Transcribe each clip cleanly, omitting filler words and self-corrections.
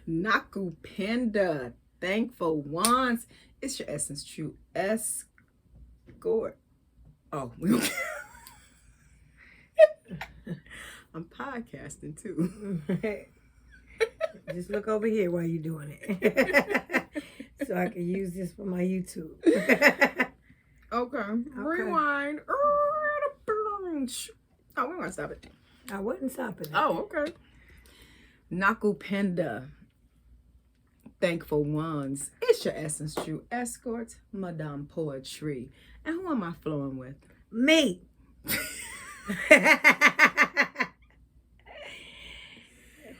Nakupenda, thankful ones. It's your essence true escort. Oh, we don't. I'm podcasting too. Just look over here while you're doing it. So I can use this for my YouTube. Okay. Rewind. Oh, we want to stop it. I wasn't stopping it. Oh, okay. Nakupenda, thankful ones. It's your essence true escorts, Madame Poetry. And who am I flowing with? Me.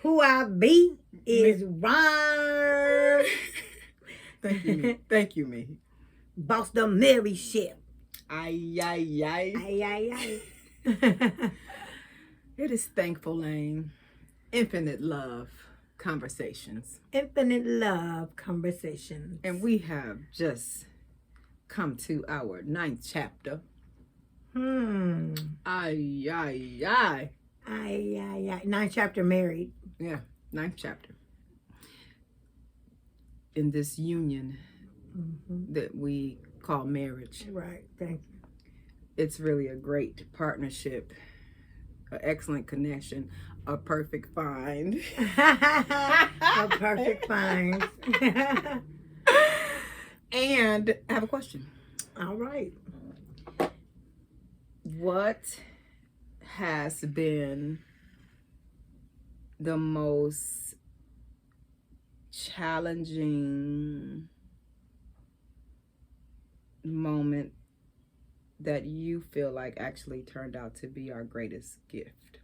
Who I be is Ron. Thank you. Thank you, me. Boss the Mary ship. Ay, ay, ay. Ay, ay, ay. It is Thankful Lane. Infinite love conversations. Infinite love conversations. And we have just come to our 9th chapter. Ay, ay, ay. Ay, ay, ay. 9th chapter married. Yeah, 9th chapter. In this union that we call marriage. Right, thank you. It's really a great partnership, an excellent connection, a perfect find. A perfect find. And I have a question. All right. What has been the most challenging moment that you feel like actually turned out to be our greatest gift?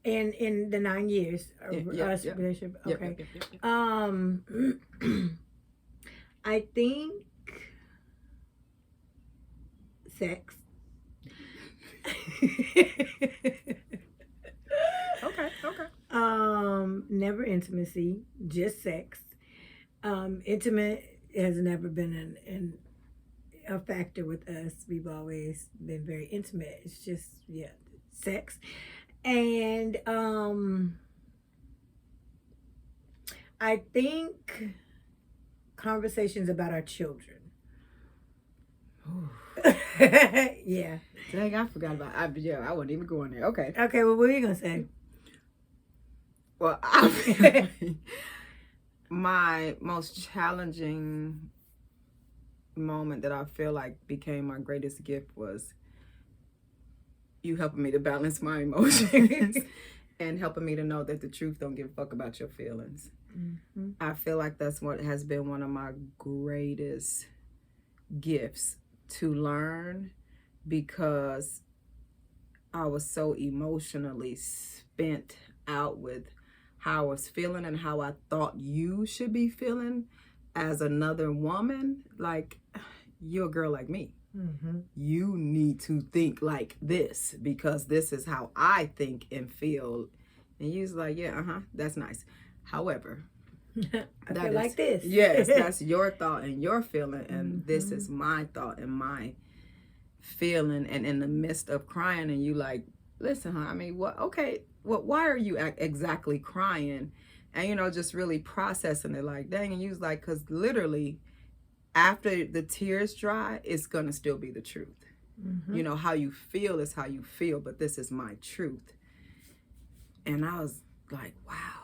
In the 9 years of us relationship, okay. I think sex. Okay. Never intimacy, just sex. Intimate has never been a factor with us. We've always been very intimate. It's just sex. And I think conversations about our children. Yeah. Dang, I forgot about. I wasn't even going there. Okay. Okay. Well, what are you gonna say? Well, my most challenging moment that I feel like became my greatest gift was you helping me to balance my emotions and helping me to know that the truth don't give a fuck about your feelings. Mm-hmm. I feel like that's what has been one of my greatest gifts to learn, because I was so emotionally spent out with how I was feeling and how I thought you should be feeling as another woman. Like, you're a girl like me. Mm-hmm. You need to think like this because this is how I think and feel. And you was like, that's nice. However, I feel like this. Yes, that's your thought and your feeling, and this is my thought and my feeling. And in the midst of crying, and you like, listen, huh? I mean, what? Okay, why are you exactly crying? And just really processing it. Like, dang, and you was like, because literally, after the tears dry, it's gonna still be the truth. Mm-hmm. How you feel is how you feel, but this is my truth. And I was like, wow.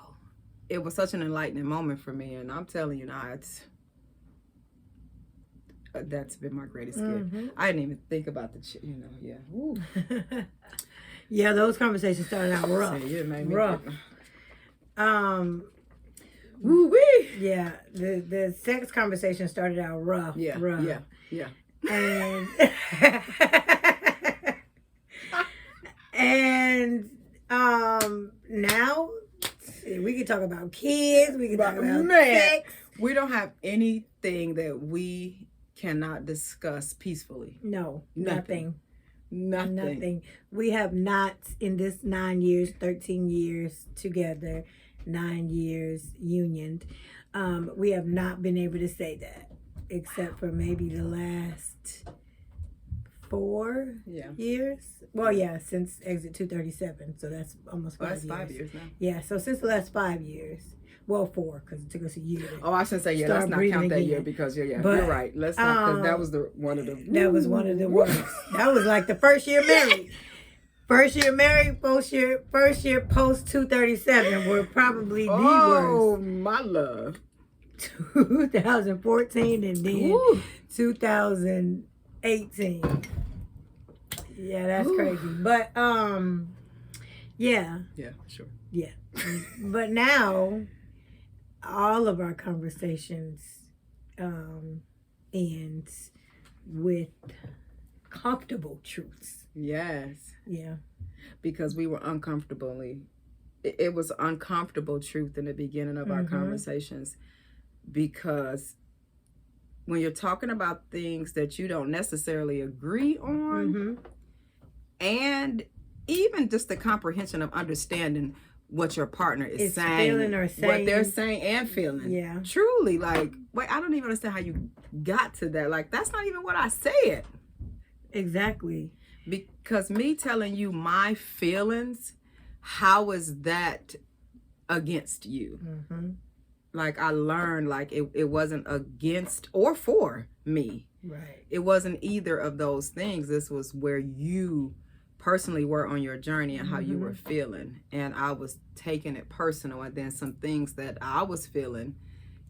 It was such an enlightening moment for me, and I'm telling you now, that's been my greatest gift. I didn't even think about Woo. Yeah, those conversations started out rough. Yeah, it made me rough. Woo wee. Yeah, the sex conversation started out rough. Yeah. And and now we can talk about kids. We can talk about sex. We don't have anything that we cannot discuss peacefully. No, nothing. We have not, in this 9 years, 13 years together, 9 years unioned, we have not been able to say that, except for maybe the last 4 Yeah. years. Well, yeah, since exit 237. So that's almost 5 Well, that's years. 5 years now. Yeah, so since the last 5 years. Well, 4, because it took us a year. Oh, I shouldn't say let's Start not breathing count that year again. because yeah, But, you're right. Let's not, because that was one of the. That was one of the worst. That was like the first year married. First year married, first year post 237 were probably the Oh, worst. my love. 2014 and then Woo. 2018. Yeah, that's crazy. But yeah. Yeah, sure. Yeah. But now all of our conversations end with comfortable truths. Yes. Yeah. Because we were it was uncomfortable truth in the beginning of our conversations, because when you're talking about things that you don't necessarily agree on, and even just the comprehension of understanding what your partner is saying, feeling or saying, what they're saying and feeling. Yeah. Truly, like, wait, I don't even understand how you got to that. Like, that's not even what I said. Exactly. Because me telling you my feelings, how is that against you? Like, I learned, like, it wasn't against or for me. Right. It wasn't either of those things. This was where you personally were on your journey and how you were feeling. And I was taking it personal. And then some things that I was feeling,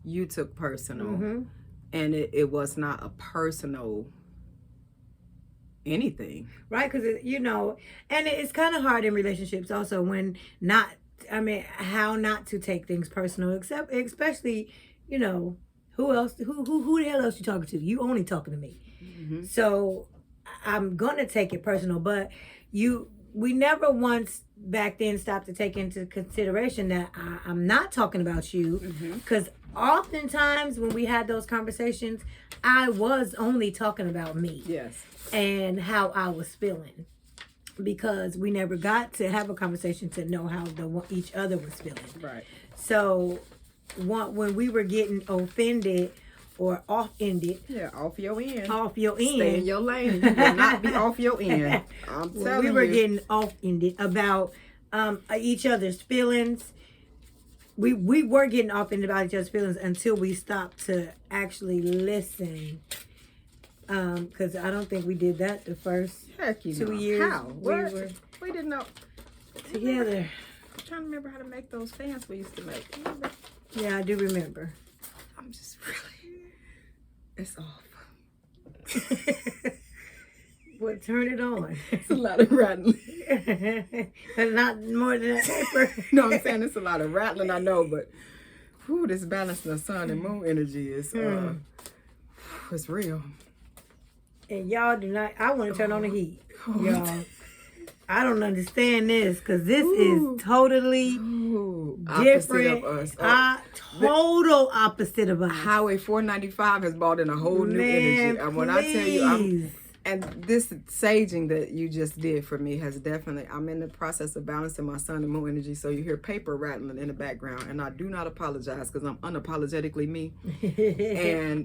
you took personal. And it was not a personal anything. Right? Because, and it's kind of hard in relationships also when how not to take things personal, especially, who else, who the hell else you talking to? You only talking to me. So I'm going to take it personal, but we never once back then stopped to take into consideration that I'm not talking about you, because oftentimes when we had those conversations, I was only talking about me. Yes. And how I was feeling, because we never got to have a conversation to know how each other was feeling. Right. So when we were getting offended or off-ended. Yeah, off your end. Off your end. Stay in your lane. You will not be off your end. I'm telling you. We were getting off-ended about each other's feelings. We were getting off-ended about each other's feelings until we stopped to actually listen. Because I don't think we did that the first 2 years. How? We didn't know. Together. I'm trying to remember how to make those fans we used to make. Remember? Yeah, I do remember. I'm just really... It's off. Well, turn it on. It's a lot of rattling. But not more than that paper. No, I'm saying it's a lot of rattling, I know, but this balancing of sun and moon energy is it's real. And y'all do not, I want to turn on the heat. Y'all, I don't understand this, because this is totally different. Opposite of us. Total opposite of us. Highway 495 has brought in a whole new energy. And when I tell you, and this saging that you just did for me has definitely, I'm in the process of balancing my sun and moon energy. So you hear paper rattling in the background, and I do not apologize, because I'm unapologetically me.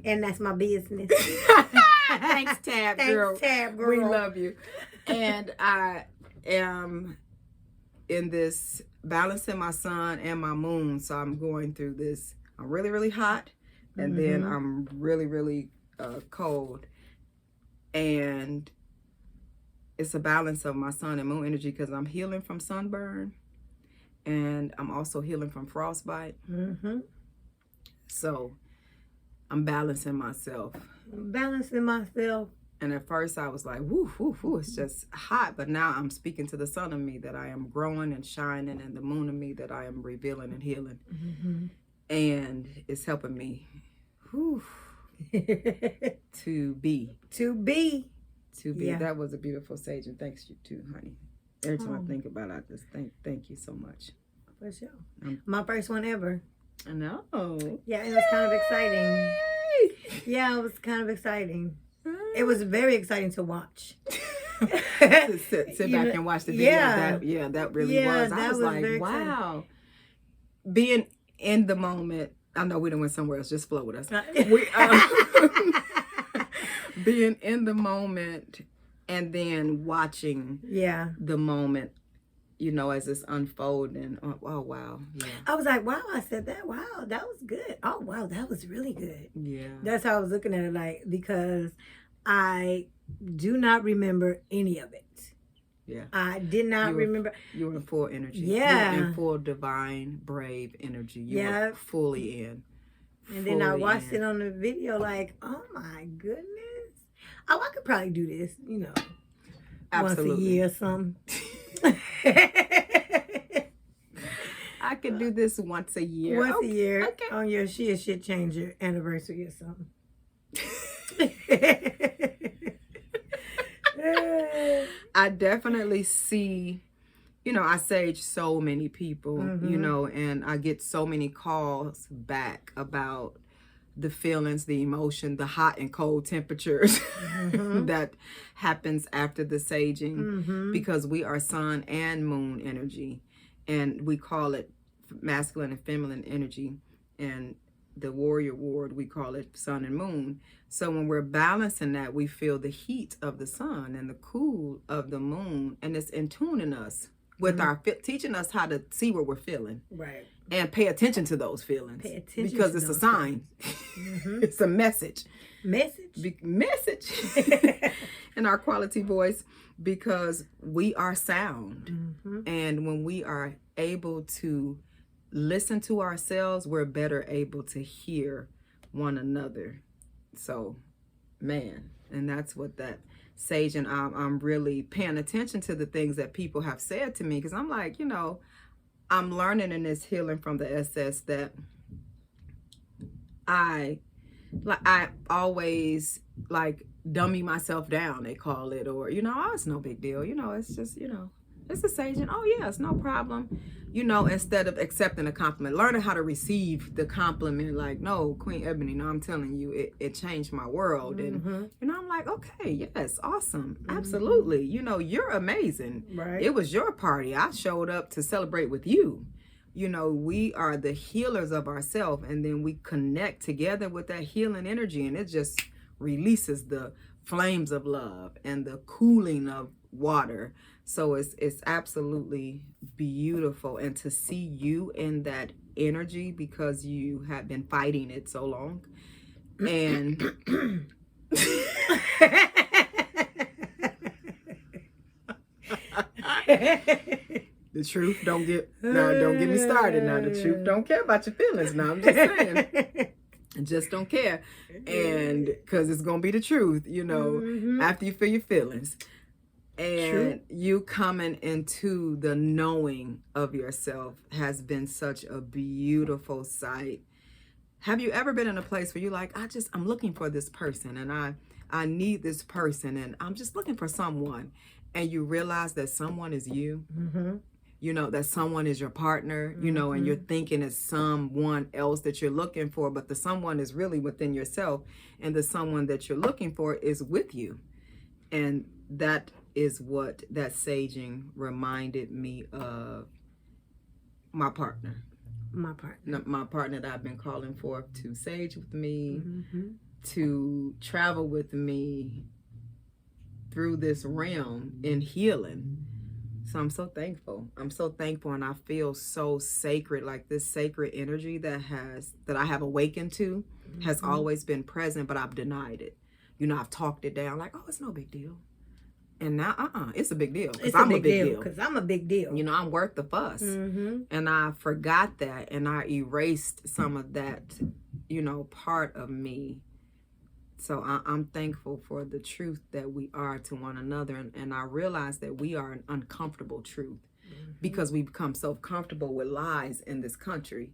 And that's my business. Thanks, Tab girl. Tab girl. We love you. And I am in this balancing my sun and my moon. So I'm going through this. I'm really, really hot. And then I'm really, really cold. And it's a balance of my sun and moon energy, because I'm healing from sunburn. And I'm also healing from frostbite. So I'm balancing myself. And at first I was like, woo, it's just hot. But now I'm speaking to the sun of me that I am growing and shining, and the moon of me that I am revealing and healing. And it's helping me to be. Yeah. That was a beautiful sage, and thanks you too, honey. Every time I think about it, I just thank you so much. For sure. My first one ever. I know. Yeah, it was kind of exciting. Yeah, it was kind of exciting. It was very exciting to watch. sit back and watch the video. That really was. I was like, wow. Exciting. Being in the moment. I know we done went somewhere else. Just flow with us. Being in the moment and then watching Yeah. the moment, you know, as it's unfolding. Oh wow. Yeah. I was like, wow, I said that. Wow, that was good. Oh, wow, that was really good. Yeah. That's how I was looking at it, like, because I do not remember any of it. Yeah. I did not remember. You were in full energy. Yeah. You were in full divine, brave energy. You Yeah. were fully in. And then I Fully watched in. it on the video, like, oh my goodness. Oh, I could probably do this, you know, Absolutely. once a year or something. I could do this once a year. Once a year Okay. on your shit changer anniversary or something. I definitely see, you know, I sage so many people, you know, and I get so many calls back about the feelings, the emotion, the hot and cold temperatures that happens after the saging, because we are sun and moon energy, and we call it masculine and feminine energy, and the warrior ward, we call it sun and moon. So when we're balancing that, we feel the heat of the sun and the cool of the moon, and it's in tuning us with our teaching us how to see what we're feeling, right, and pay attention to those feelings. Pay attention because to it's a those sign. It's a message. Message in our quality voice, because we are sound, and when we are able to listen to ourselves, we're better able to hear one another. So, man, and that's what that sage, and I'm really paying attention to the things that people have said to me, because I'm like, you know, I'm learning in this healing from the SS that I always like dummy myself down, they call it, or, you know, oh, it's no big deal, you know, it's just, you know, it's a sage, and oh yeah, it's no problem, you know, instead of accepting a compliment, learning how to receive the compliment, like, no, Queen Ebony, no, I'm telling you, it changed my world. And you know, I'm like, okay, yes, awesome, absolutely, you know, you're amazing, right. It was your party, I showed up to celebrate with you. You know, we are the healers of ourselves, and then we connect together with that healing energy, and it just releases the flames of love and the cooling of water. So it's absolutely beautiful, and to see you in that energy, because you have been fighting it so long, and the truth don't get me started now. The truth don't care about your feelings now. I'm just saying. I just don't care. And because it's going to be the truth, you know, after you feel your feelings. And you coming into the knowing of yourself has been such a beautiful sight. Have you ever been in a place where you're like, I'm looking for this person, and I need this person, and I'm just looking for someone, and you realize that someone is you? You know, that someone is your partner, you know, and you're thinking it's someone else that you're looking for, but the someone is really within yourself, and the someone that you're looking for is with you. And that is what that saging reminded me of my partner. My partner that I've been calling for to sage with me, to travel with me through this realm in healing. So I'm so thankful. I'm so thankful, and I feel so sacred, like this sacred energy that I have awakened to has always been present, but I've denied it. You know, I've talked it down like, oh, it's no big deal. And now, it's a big deal. It's a big deal. Because I'm a big deal. You know, I'm worth the fuss. And I forgot that, and I erased some of that, you know, part of me. So I'm thankful for the truth that we are to one another. And I realize that we are an uncomfortable truth, because we become so comfortable with lies in this country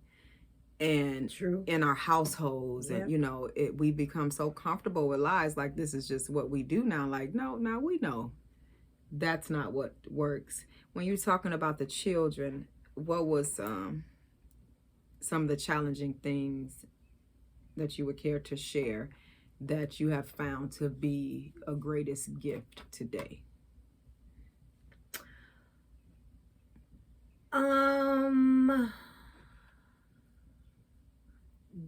and in our households. And, you know, we become so comfortable with lies, like this is just what we do now. Like, no, now we know that's not what works. When you're talking about the children, what was some of the challenging things that you would care to share that you have found to be a greatest gift today?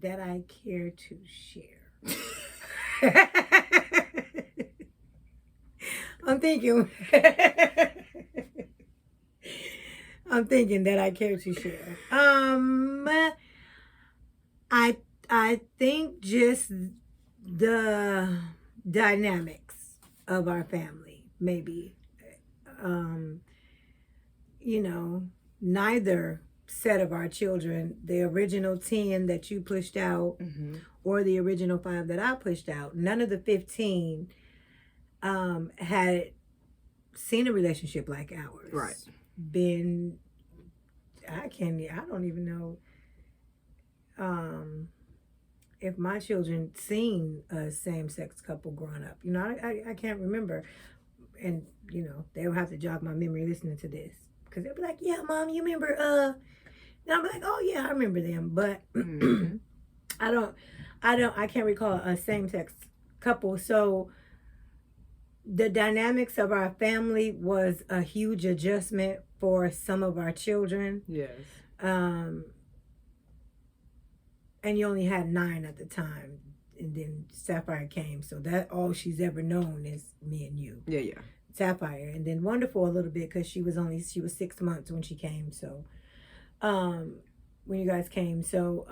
That I care to share. I'm thinking. I'm thinking that I care to share. I think just the dynamics of our family, maybe. Um, neither set of our children, the original 10 that you pushed out or the original 5 that I pushed out, none of the 15 had seen a relationship like ours. Right. I don't even know if my children seen a same-sex couple growing up. I can't remember. And, they'll have to jog my memory listening to this. Because they'll be like, yeah, Mom, you remember, and I'll be like, oh, yeah, I remember them. But I can't recall a same-sex couple. So the dynamics of our family was a huge adjustment for some of our children. Yes. And you only had 9 at the time. And then Sapphire came. So that all she's ever known is me and you. Yeah. Sapphire. And then Wonderful a little bit because she was 6 months when she came. So when you guys came. So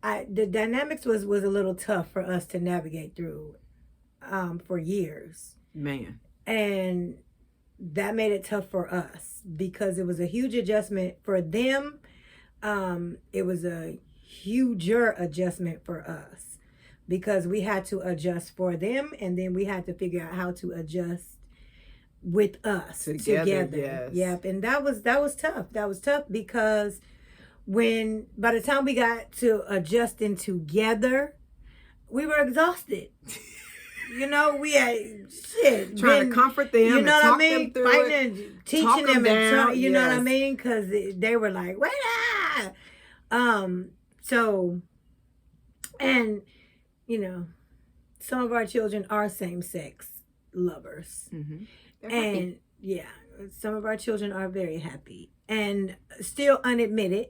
the dynamics was a little tough for us to navigate through for years. Man. And that made it tough for us because it was a huge adjustment for them. It was a huger adjustment for us because we had to adjust for them, and then we had to figure out how to adjust with us together. Yes. Yep. And that was tough. That was tough because by the time we got to adjusting together, we were exhausted. We had trying to comfort them. You know and what I talk mean? them through Fighting it, and teaching them, down, you know what I mean? Because they were like, wait So, and some of our children are same-sex lovers, and some of our children are very happy and still unadmitted,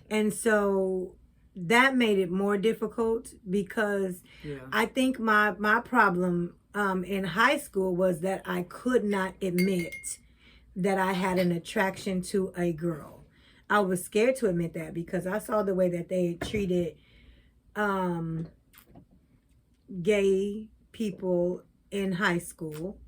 and so that made it more difficult because I think my problem in high school was that I could not admit that I had an attraction to a girl. I was scared to admit that because I saw the way that they treated gay people in my high school.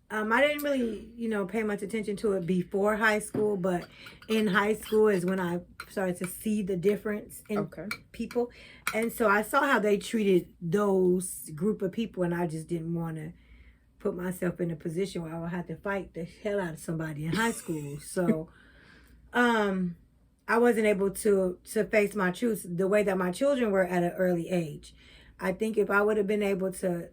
I didn't really, pay much attention to it before high school, but in high school is when I started to see the difference in people. And so I saw how they treated those group of people, and I just didn't want to put myself in a position where I would have to fight the hell out of somebody in high school. So I wasn't able to face my truth the way that my children were at an early age. I think if I would have been able to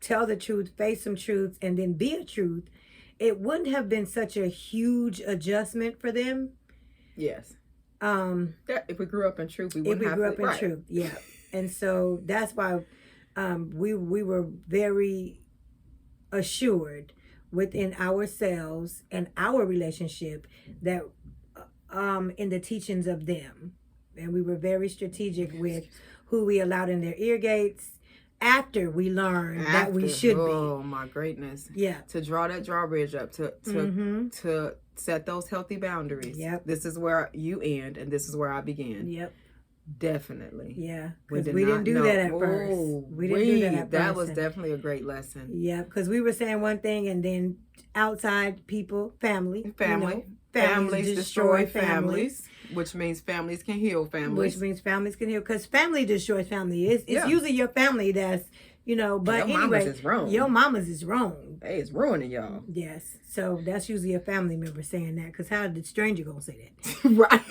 tell the truth, face some truths, and then be a truth, it wouldn't have been such a huge adjustment for them. Yes. If we grew up in truth, we wouldn't have to. If we grew up in truth, yeah. And so that's why we were very assured within ourselves and our relationship that in the teachings of them. And we were very strategic with who we allowed in their ear gates after we learned that we should be. Oh my greatness. Yeah. To draw that drawbridge up, to set those healthy boundaries. Yep. This is where you end and this is where I begin. Yep. Definitely. Yeah. Because we didn't do that at first. We didn't do that at first. That was definitely a great lesson. Yeah, because we were saying one thing and then outside people, families destroy families. Which means families can heal families. Because family destroys family. It's usually your family that's, but your anyway. Mamas is wrong. Your mamas is wrong. Hey, it's ruining y'all. Yes. So that's usually a family member saying that. Because how the stranger going to say that? Right.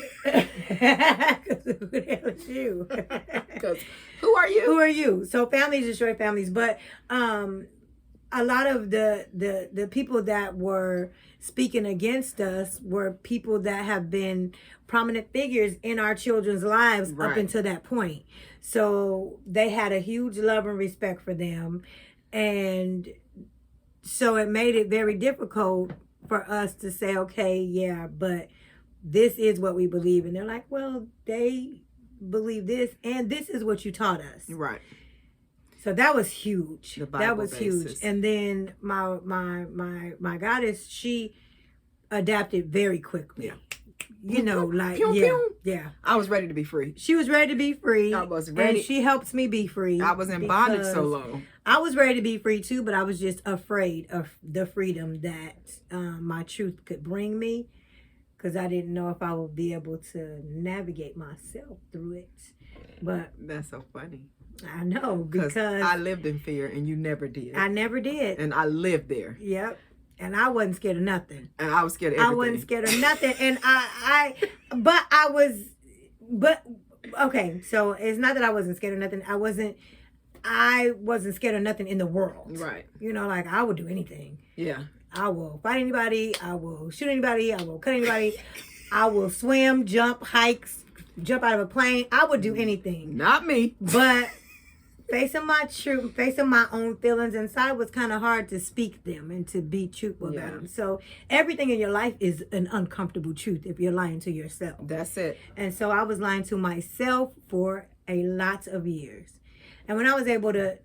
Because who the hell is you? Because who are you? Who are you? So families destroy families. But a lot of the people that were speaking against us were people that have been prominent figures in our children's lives up until that point. So they had a huge love and respect for them. And so it made it very difficult for us to say, okay, yeah, but this is what we believe. And they're like, well, they believe this, and this is what you taught us. Right. So that was huge. The That Bible was basis. huge. And then my goddess, she adapted very quickly. Yeah. You know, like Pew, yeah, pew. yeah. I was ready to be free. She was ready to be free. I was ready. And she helps me be free. I was in bondage so because long. I was ready to be free too, but I was just afraid of the freedom that my truth could bring me, because I didn't know if I would be able to navigate myself through it. But That's so funny. I know, because I lived in fear and you never did. I never did. And I lived there. Yep. And I wasn't scared of nothing. And I was scared of everything. I wasn't scared of nothing. And but okay, so it's not that I wasn't scared of nothing. I wasn't scared of nothing in the world. Right. You know, like I would do anything. Yeah. I will fight anybody. I will shoot anybody. I will cut anybody. I will swim, jump, hikes, jump out of a plane. I would do anything. Not me. But facing my truth, facing my own feelings inside was kind of hard to speak them and to be truthful about them. So everything in your life is an uncomfortable truth if you're lying to yourself. That's it. And so I was lying to myself for a lot of years. And when I was able to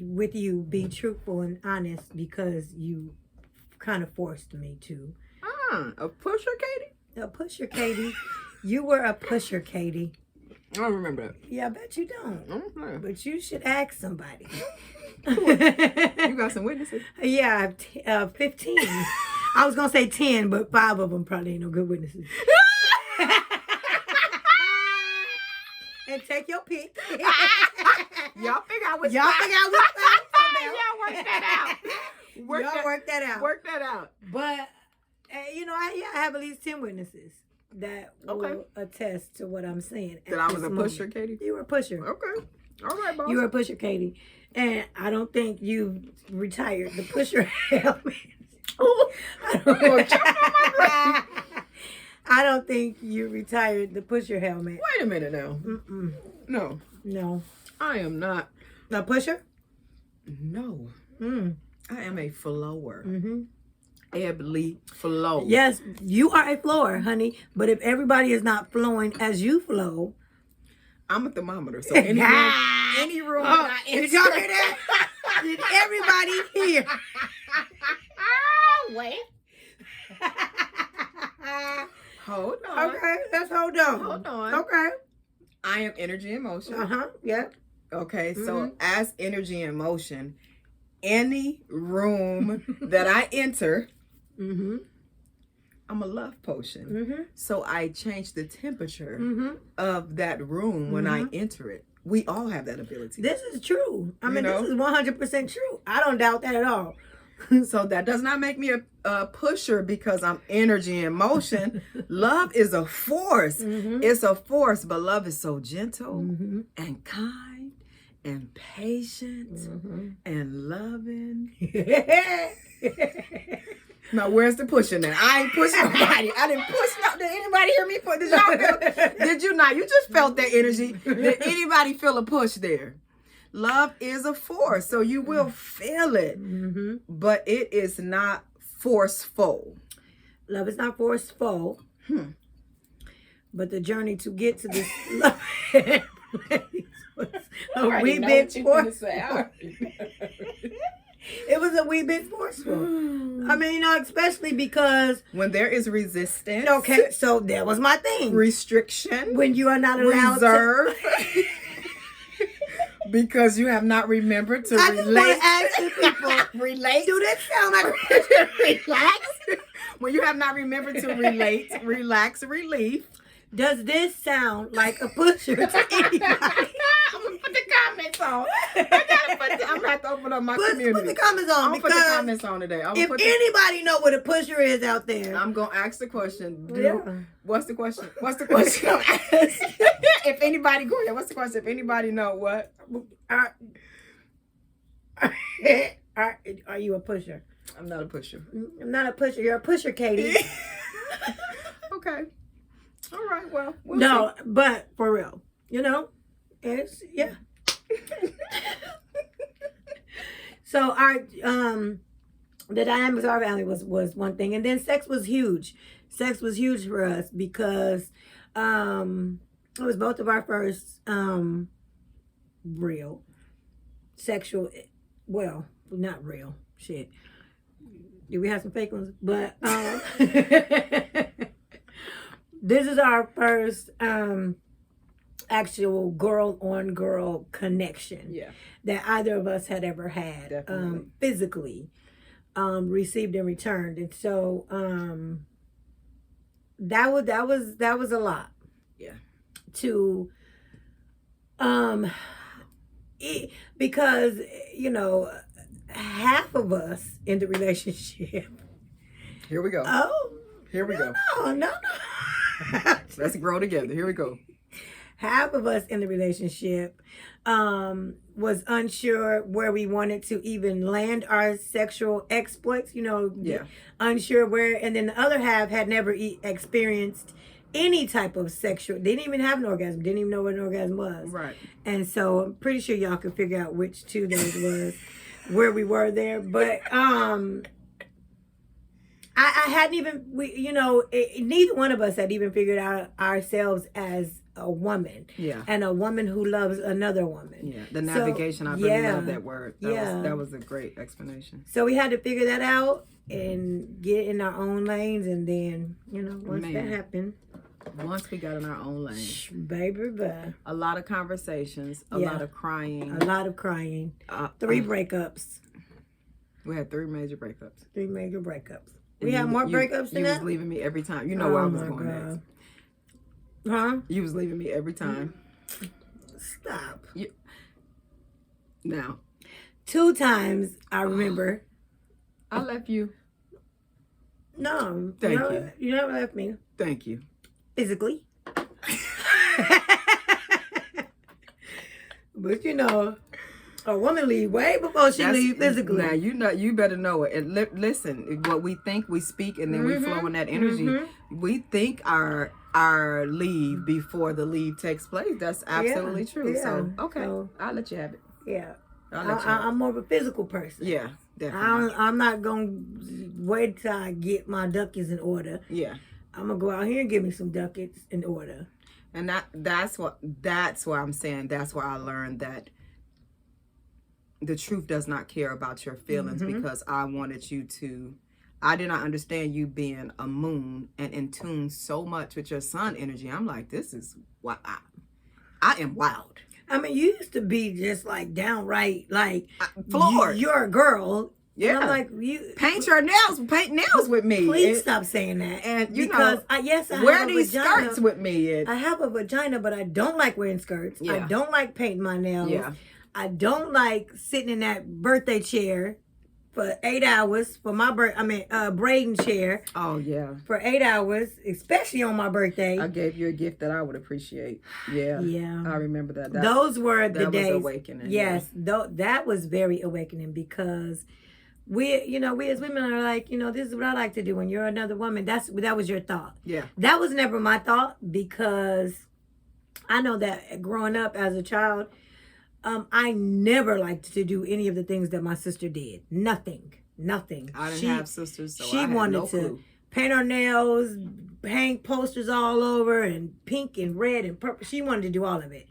with you, be truthful and honest, because you kind of forced me to. A pusher, Katie? A pusher, Katie. You were a pusher, Katie. I don't remember that. Yeah, I bet you don't. Okay. But you should ask somebody. You got some witnesses? Yeah, 15. I was going to say 10, but 5 of them probably ain't no good witnesses. And take your pick. Y'all figure out what Y'all figure out what Y'all work that out. Work that out. Work that out. But, you know, I have at least 10 witnesses that will attest to what I'm saying. That I was a pusher, Katie? You were a pusher. Okay. All right, boss. You were a pusher, Katie. And I don't think you retired the pusher helmet. I don't think you retired the pusher helmet. Wait a minute now. Mm-mm. No. No. I am not. A pusher? No. Mm. I am a flower. Mm-hmm. Ebbly flow. Yes, you are a flower, honey. But if everybody is not flowing as you flow, I'm a thermometer. So any room that I enter. did y'all hear that? Did everybody hear? Wait. Hold on. Okay, let's hold on. Hold on. Okay. I am energy and motion. Yeah. Okay, so as energy and motion, any room that I enter, I'm a love potion. So I change the temperature of that room when I enter it. We all have that ability. This is true. I mean, know? this is 100% true. I don't doubt that at all. So that does not make me a pusher because I'm energy and motion. Love is a force. It's a force, but love is so gentle and kind and patient and loving. Now, where's the pushing now? I ain't pushing nobody. I didn't push no. Did anybody hear me push? Did y'all feel? Did you not? You just felt that energy. Did anybody feel a push there? Love is a force, so you will feel it, but it is not forceful. Love is not forceful, but the journey to get to this love was a wee bit forceful. It was a wee bit forceful. I mean, you know, especially because when there is resistance. Okay, so that was my thing. Restriction. When you are not allowed reserve. Because you have not remembered to I relate. just want to ask the people, relate. do that sound like relax? When you have not remembered to relate, relax, relief. Does this sound like a pusher to anybody? I'm gonna put the comments on. I'm gonna have to open up my community. Put the comments on. I'm gonna put the comments on today. If anybody know what a pusher is out there, I'm gonna ask the question. Yeah. What's the question? What's the question? If anybody go ahead, what's the question? If anybody know what? Are you a pusher? I'm not a pusher. I'm not a pusher. You're a pusher, Katie. Okay. All right. Well, we'll no, see. but for real, you know, it's So our the dynamics of our family was one thing, and then sex was huge. Sex was huge for us because It was both of our first real sexual, well, not real shit. Did we have some fake ones? But this is our first actual girl on girl connection that either of us had ever had physically received and returned. And so that was a lot. Yeah. To because half of us in the relationship. Here we go. Oh, here we go. No. Let's grow together. Here we go. Half of us in the relationship was unsure where we wanted to even land our sexual exploits, unsure where, and then the other half had never experienced any type of sexual, didn't even have an orgasm, didn't even know what an orgasm was. Right. And so I'm pretty sure y'all could figure out which two those was, where we were there. But I hadn't even, neither one of us had even figured out ourselves as a woman. Yeah. And a woman who loves another woman. Yeah. The navigation, I really love that word. That was a great explanation. So we had to figure that out and get in our own lanes, and then, once that happened. Once we got in our own lane. Baby, a lot of conversations, a lot of crying. A lot of crying. 3 breakups. We had 3 major breakups. 3 major breakups. We had more breakups than that? You was leaving me every time. You know where I was going next. Huh? You was leaving me every time. Stop. Now. 2 times, I remember. I left you. No. Thank you. You never left me. Thank you. Physically. But a woman leave way before she leave physically. Now you better know it. And listen, what we think, we speak, and then we flow in that energy. We think our leave before the leave takes place. That's absolutely true. Yeah. So okay, I'll let you have it. Yeah, I'm more of a physical person. Yeah, definitely. I'm not gonna wait till I get my ducats in order. Yeah, I'm gonna go out here and get me some ducats in order. And that's why I'm saying that's why I learned that the truth does not care about your feelings, because I wanted you to. I did not understand you being a moon and in tune so much with your sun energy. I'm like, this is what I am wild. I mean, you used to be just like downright like floored. You're a girl. Yeah. And I'm like, you paint nails with me. Please stop saying that. And because I wear these skirts with me. I have a vagina, but I don't like wearing skirts. Yeah. I don't like painting my nails. Yeah. I don't like sitting in that birthday chair for 8 hours for my braiding chair. Oh yeah. For 8 hours, especially on my birthday. I gave you a gift that I would appreciate. Yeah. Yeah. I remember that. Those were the days. That was awakening. Yes, that was very awakening, because we as women are like, this is what I like to do when you're another woman. That was your thought. Yeah. That was never my thought, because I know that growing up as a child, I never liked to do any of the things that my sister did. Nothing. I didn't have sisters, so she I had wanted no to clue. Paint her nails, hang posters all over, and pink and red and purple. She wanted to do all of it.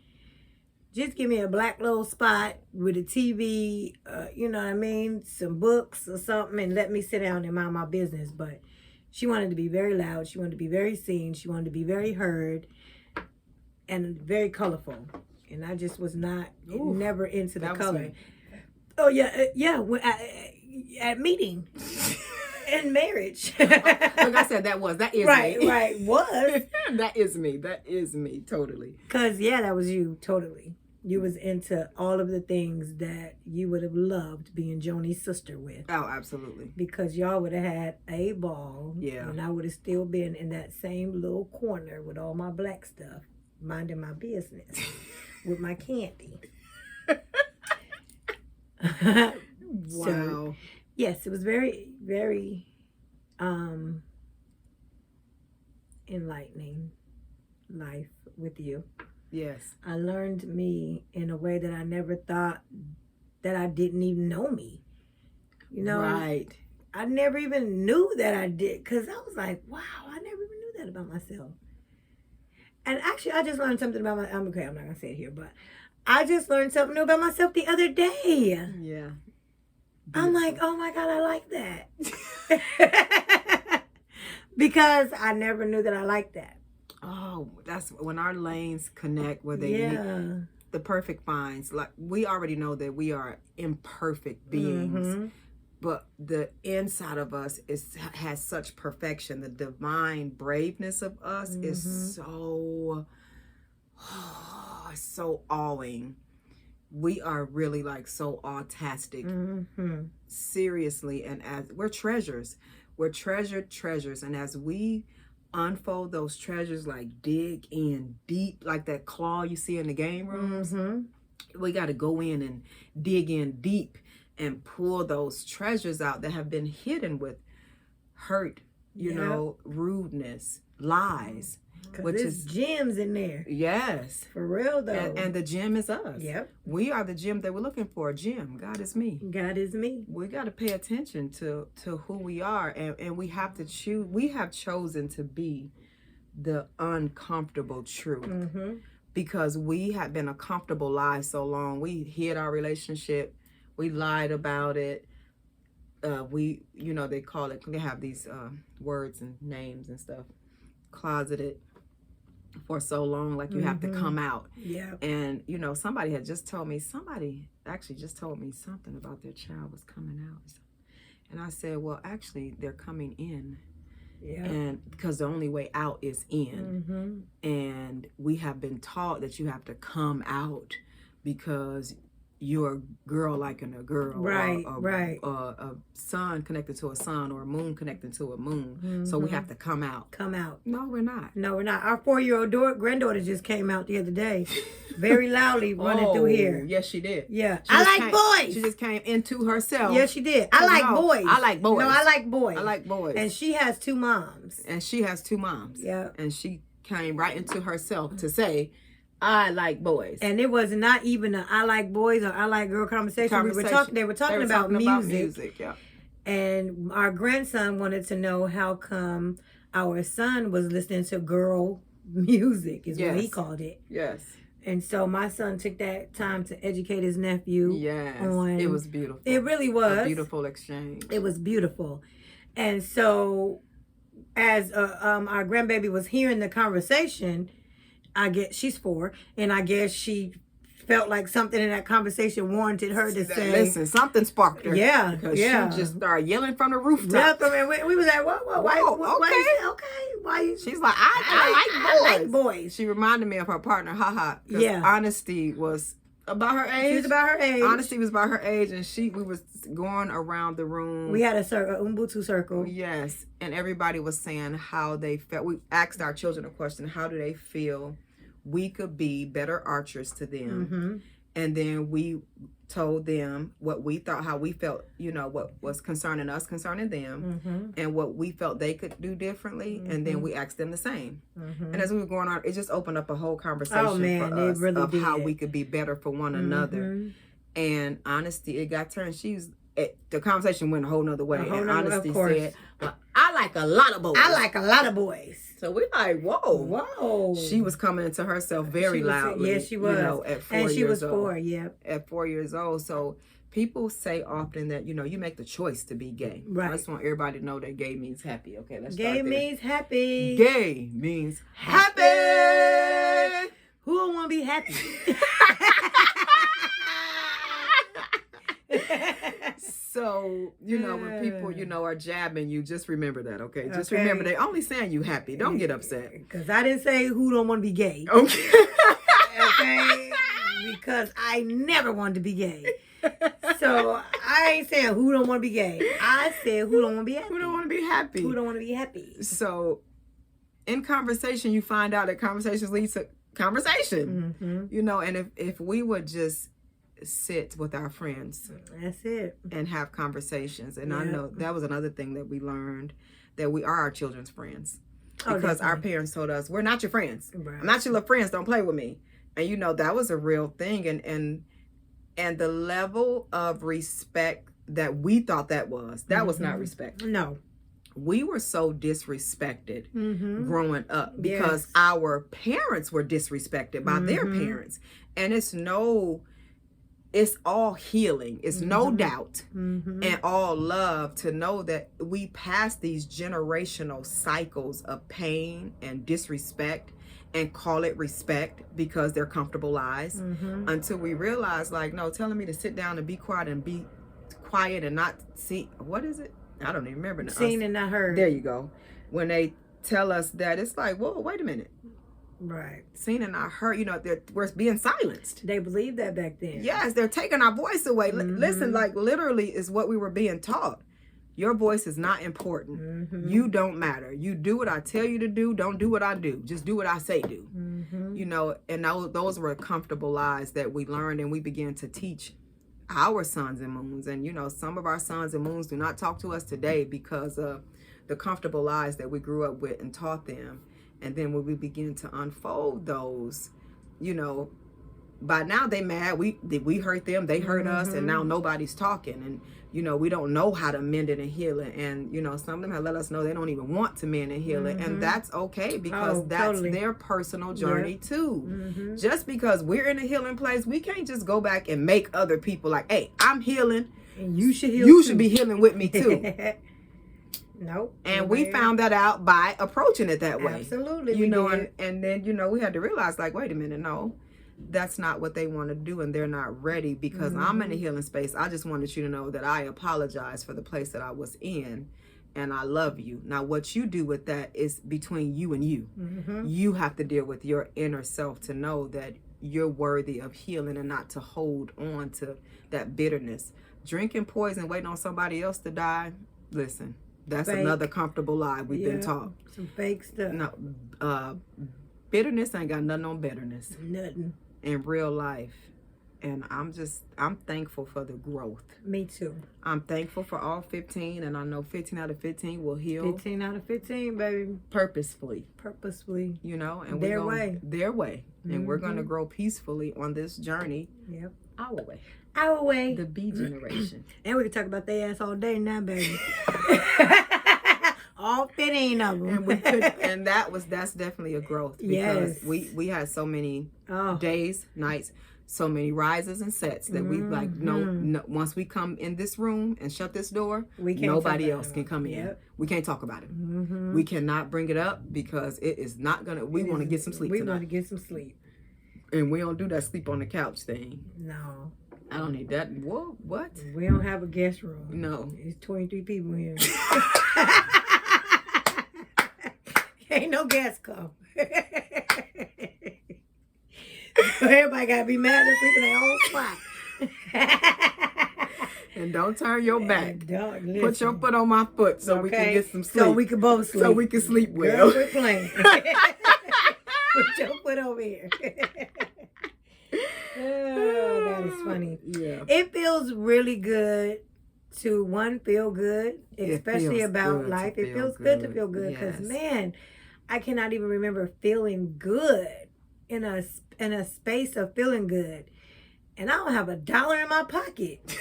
Just give me a black little spot with a TV, you know what I mean, some books or something, and let me sit down and mind my business. But she wanted to be very loud. She wanted to be very seen. She wanted to be very heard and very colorful. And I just was never into the color. Oh, yeah. At meeting and marriage. Like I said, that is right, me. Right, was. That is me, totally. Because, that was you, totally. You was into all of the things that you would have loved being Joni's sister with. Oh, absolutely. Because y'all would have had a ball. Yeah. And I would have still been in that same little corner with all my black stuff, minding my business. With my candy. Wow. So, yes, it was very, very enlightening life with you. Yes. I learned me in a way that I never thought that I didn't even know me. Right. I never even knew that I did, because I was like, wow, I never even knew that about myself. And actually, I just learned something about my. I'm okay. I'm not gonna say it here, but I just learned something new about myself the other day. Yeah. I'm like, oh my God, I like that. Because I never knew that I liked that. Oh, that's when our lanes connect where they Yeah. meet. The perfect finds. Like, we already know that we are imperfect beings, Mm-hmm. but the inside of us has such perfection. The divine braveness of us is so so awing. We are really like so autastic. Mm-hmm. Seriously, and as we're treasures. We're treasured treasures, and as we unfold those treasures, like dig in deep, like that claw you see in the game rooms, we got to go in and dig in deep and pull those treasures out that have been hidden with hurt, you know, rudeness, lies, which is gems in there. Yes, for real though. And the gem is us. Yep, we are the gem that we're looking for. Gem, God is me. God is me. We got to pay attention to who we are, and we have to choose. We have chosen to be the uncomfortable truth, because we have been a comfortable lie so long. We hid our relationship, we lied about it. We, you know, they call it, they have these words and names and stuff, closeted for so long, like you have to come out. Yeah. And you know, somebody actually just told me something about their child was coming out, and I said, well, actually they're coming in. Yeah. And because the only way out is in. And we have been taught that you have to come out because you're a girl liking a girl, right? A sun connected to a sun, or a moon connected to a moon. So we have to come out. Come out. No, we're not. No, we're not. Our 4-year-old granddaughter just came out the other day, very loudly running through here. Yes, she did. Yeah, I like boys. She just came into herself. Yes, she did. I like boys. I like boys. No, I like boys. I like boys. And she has 2 moms. Yeah. And she came right into herself to say, I like boys. And it was not even a I like boys or I like girl conversation. They were talking about music. Yeah. And our grandson wanted to know how come our son was listening to girl music, is what he called it. Yes. And so my son took that time to educate his nephew. Yes. It was beautiful. It really was. A beautiful exchange. It was beautiful. And so as our grandbaby was hearing the conversation, I guess she's 4, and I guess she felt like something in that conversation warranted her to say, listen, something sparked her. Yeah. Because she just started yelling from the rooftop. Yeah, we was like, whoa, why? She's like, I like boys. She reminded me of her partner, Haha. Yeah. Honesty was about her age. She was about her age. Honesty was about her age, and we was going around the room. We had a circle, Ubuntu circle. Yes, and everybody was saying how they felt. We asked our children a question: how do they feel we could be better archers to them? And then we told them what we thought, how we felt, you know, what was concerning us, concerning them, and what we felt they could do differently. And then we asked them the same. And as we were going on, it just opened up a whole conversation for us of how we could be better for one another. And honesty, it got turned. The conversation went a whole nother way. And honesty said, well, I like a lot of boys. I like a lot of boys. So we're like, whoa. She was coming into herself very loudly. Yes, she was. You know, at 4 years old. And she was 4, yeah. At 4 years old. So people say often that, you know, you make the choice to be gay. Right. I just want everybody to know that gay means happy. Okay, let's start there. Gay means happy. Gay means happy. Who don't want to be happy? So, you know, when people, you know, are jabbing you, just remember that, okay? Just remember they only saying you happy. Don't get upset. Because I didn't say who don't want to be gay. Okay. Okay? Because I never wanted to be gay. So I ain't saying who don't want to be gay. I said who don't want to be happy. Who don't want to be happy. Who don't want to be happy. So in conversation, you find out that conversations lead to conversation. You know, and if we would just sit with our friends, that's it, and have conversations. And I know that was another thing that we learned, that we are our children's friends, because our parents told us, we're not your friends. I'm not your little friends, don't play with me. And you know, that was a real thing. And the level of respect that we thought that was not respect. No. we were so disrespected Mm-hmm. growing up because Yes. our parents were disrespected by their Mhm. parents. And it's all healing. It's no doubt Mm-hmm. and all love to know that we pass these generational cycles of pain and disrespect and call it respect because they're comfortable lies Mm-hmm. until we realize, like, no, telling me to sit down and be quiet and not see, what is it? I don't even remember now. Seen and not heard. There you go. When they tell us that, it's like, whoa, wait a minute. Right. Seen and not heard, we're being silenced. They believed that back then. Yes, they're taking our voice away. Mhm. Listen, like literally is what we were being taught. Your voice is not important. Mm-hmm. You don't matter. You do what I tell you to do. Don't do what I do. Just do what I say do. Mm-hmm. And those were comfortable lies that we learned and we began to teach our sons and moons. And, some of our sons and moons do not talk to us today because of the comfortable lies that we grew up with and taught them. And then when we begin to unfold those, by now they mad. We hurt them, they hurt us, and now nobody's talking. And we don't know how to mend it and heal it. And some of them have let us know they don't even want to mend and heal it, and that's okay because that's totally. their personal journey too. Mm-hmm. Just because we're in a healing place, we can't just go back and make other people like, hey, I'm healing, And you should heal. you should be healing with me too. Nope. And we found that out by approaching it that way. Absolutely. And then we had to realize, like, wait a minute, no, that's not what they want to do, and they're not ready because I'm in a healing space. I just wanted you to know that I apologize for the place that I was in, and I love you. Now, what you do with that is between you and you. Mm-hmm. You have to deal with your inner self to know that you're worthy of healing and not to hold on to that bitterness. Drinking poison, waiting on somebody else to die. Listen. That's Fake. Another comfortable lie we've been taught. Some fake stuff. No, bitterness ain't got nothing on bitterness Nothing. in real life. And I'm thankful for the growth. Me too. I'm thankful for all 15, and I know 15 out of 15 will heal 15 out of 15, baby. purposefully. And Their way. Their way. And we're going to grow peacefully on this journey. Yep. Our way. Our way. The B generation. And we can talk about their ass all day now, baby. All 15 of them. And that's definitely a growth because we had so many days, nights, so many rises and sets that we like no once we come in this room and shut this door, nobody else can come in. We can't talk about it. We cannot bring it up because it is not gonna we want to get some sleep we tonight. want to get some sleep. And we don't do that sleep on the couch thing. No. I don't need that. Whoa, what? We don't have a guest room. No. It's 23 people here. Ain't no guests come. Everybody gotta be mad to sleep in their own spot. And don't turn your back. Don't, put your foot on my foot so we can get some sleep. So we can both sleep. So we can sleep well. Girl, quit playing. Put your foot over here. Oh, that is funny. Yeah. It feels really good to feel good, especially about life. It feels good to feel good because man, I cannot even remember feeling good in a space of feeling good, and I don't have $1 in my pocket.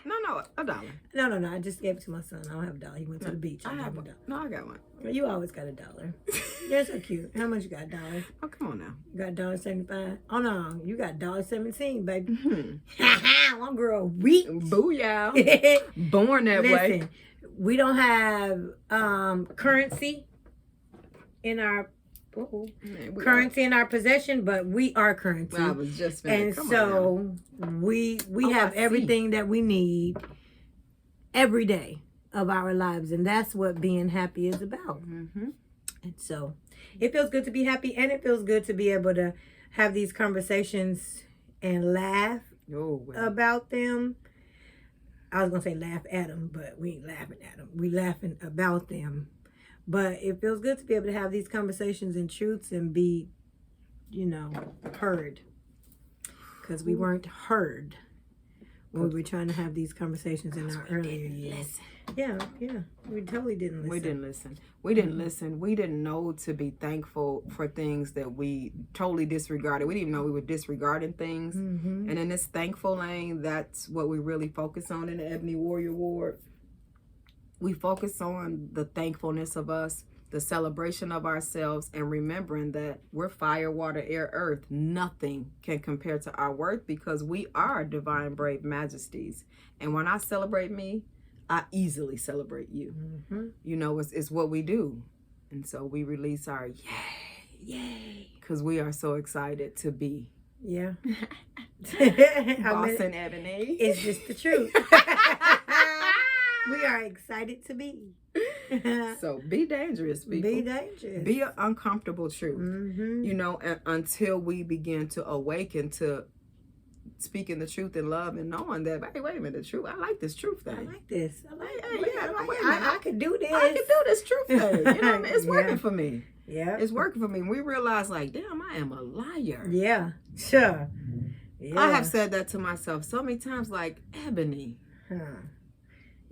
No, $1. No. I just gave it to my son. I don't have $1. He went to the beach. I have $1. No, I got one. You always got $1. You're so cute. How much you got, $1? Oh, come on now. You got $1.75? Oh no, you got $1.17, baby. Mm-hmm. One girl weak. Booyah. Born that way. Listen, we don't have currency in our in our possession, but we are currency. I was just and so we have everything that we need every day of our lives, and that's what being happy is about. Mm-hmm. And so it feels good to be happy, and it feels good to be able to have these conversations and laugh about them. I was gonna say laugh at them, but we ain't laughing at them. We laughing about them. But it feels good to be able to have these conversations and truths and be, heard. Because we weren't heard when we were trying to have these conversations in our earlier years. Yeah. We totally didn't listen. We didn't listen. We didn't know to be thankful for things that we totally disregarded. We didn't even know we were disregarding things. Mm-hmm. And in this thankful lane, that's what we really focus on in the Ebony Warrior Ward. we focus on the thankfulness of us, the celebration of ourselves, and remembering that we're fire, water, air, earth. Nothing can compare to our worth because we are divine, brave majesties. And when I celebrate me, I easily celebrate you. Mm-hmm. You know, it's what we do. And so we release our yay, because we are so excited to be. Yeah. Boss and Ebony. It's just the truth. We are excited to be. So be dangerous, people. Be dangerous. Be an uncomfortable truth. Mm-hmm. You know, until we begin to awaken to speaking the truth in love and knowing that, hey, wait a minute, the truth, I like this truth thing. I like this. I like I could do this. I can do this truth thing. You know what I mean? It's working Yeah. for me. Yeah. It's working for me. We realize, like, damn, I am a liar. Yeah. Sure. Yeah. I have said that to myself so many times, like, Ebony. Huh.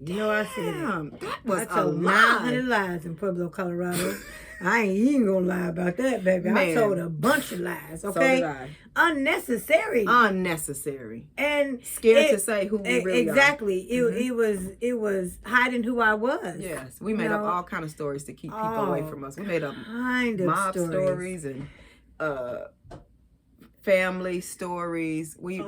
You know I said it. Damn, that was I a told lie. 900 lies in Pueblo, Colorado. I ain't even gonna lie about that, baby. I Man. told a bunch of lies, So okay? did I. Unnecessary. Unnecessary. And Scared to say who we really exactly. Mhm. It was hiding who I was. are. Yes, we made up all kind of stories to keep people away from us. We made up Kind of mob stories and family stories. We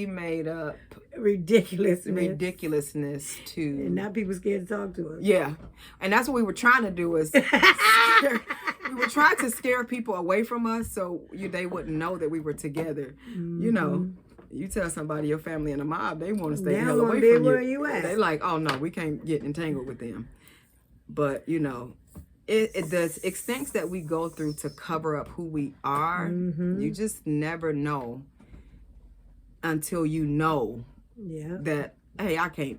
made up ridiculousness to, And now people scared to talk to us. yeah, and that's what we were trying to do is we were trying to scare people away from us so they wouldn't know that we were together. Mm-hmm. You know, you tell somebody your family in a mob, they want to stay They the hell don't away wanna be from where you. you at. They like, oh no, we can't get entangled with them. But you know, it the extents that we go through to cover up who we are, Mhm. you just never know until you know Yeah. that, hey, I can't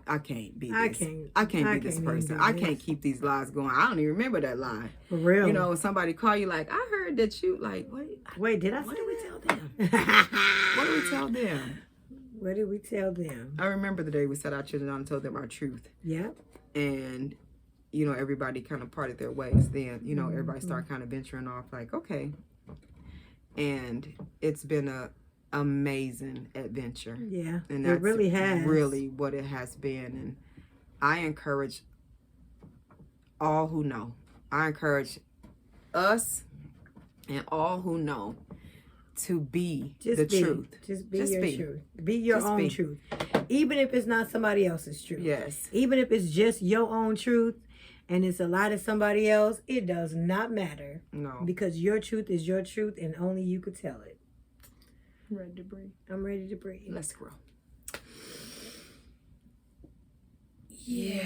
be this. I can't be this even person. do I this. can't keep these lies going. I don't even remember that lie. For real. You know, when somebody call you like, I heard that you like, Wait, did I what say did we that? tell them? What did we tell them? What did we tell them? I remember the day we set our children down and told them our truth. Yep. And, you know, everybody kind of parted their ways. Then, you know, everybody started kind of venturing off like, okay. And it's been a amazing adventure. Yeah. And It really has. really what it has been. And I encourage all who know. I encourage us and all who know to be the truth. Just be Just your be. truth. Be your Just own be. truth. Even if it's not somebody else's truth. Yes. Even if it's just your own truth and it's a lie to somebody else, it does not matter. No. Because your truth is your truth and only you could tell it. Ready to breathe. I'm ready to breathe. Let's grow. Yeah.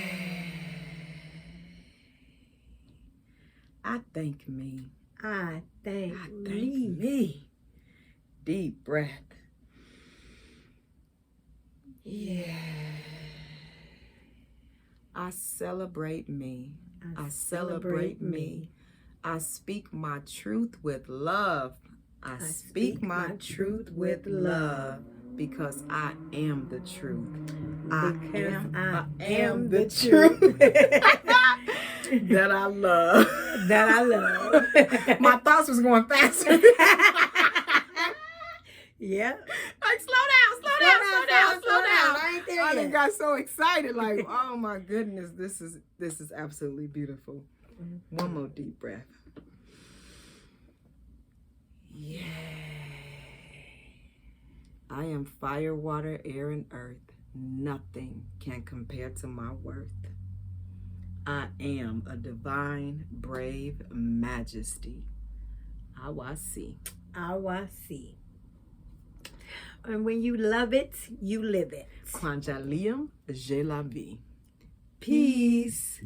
I thank me. I thank I thank me. me. Deep breath. Yeah. I celebrate me. I celebrate me. I speak my truth with love. I speak my truth with love because I am the truth. I am the truth that I love. That I love. My thoughts was going faster. Yeah. Like, slow down. I ain't there I yet. done got so excited. Like, oh my goodness, this is absolutely beautiful. One more deep breath. Yay. I am fire, water, air, and earth. Nothing can compare to my worth. I am a divine, brave majesty. Awasi. Awasi. And when you love it, you live it. Quand j'allume, j'ai la vie. Peace.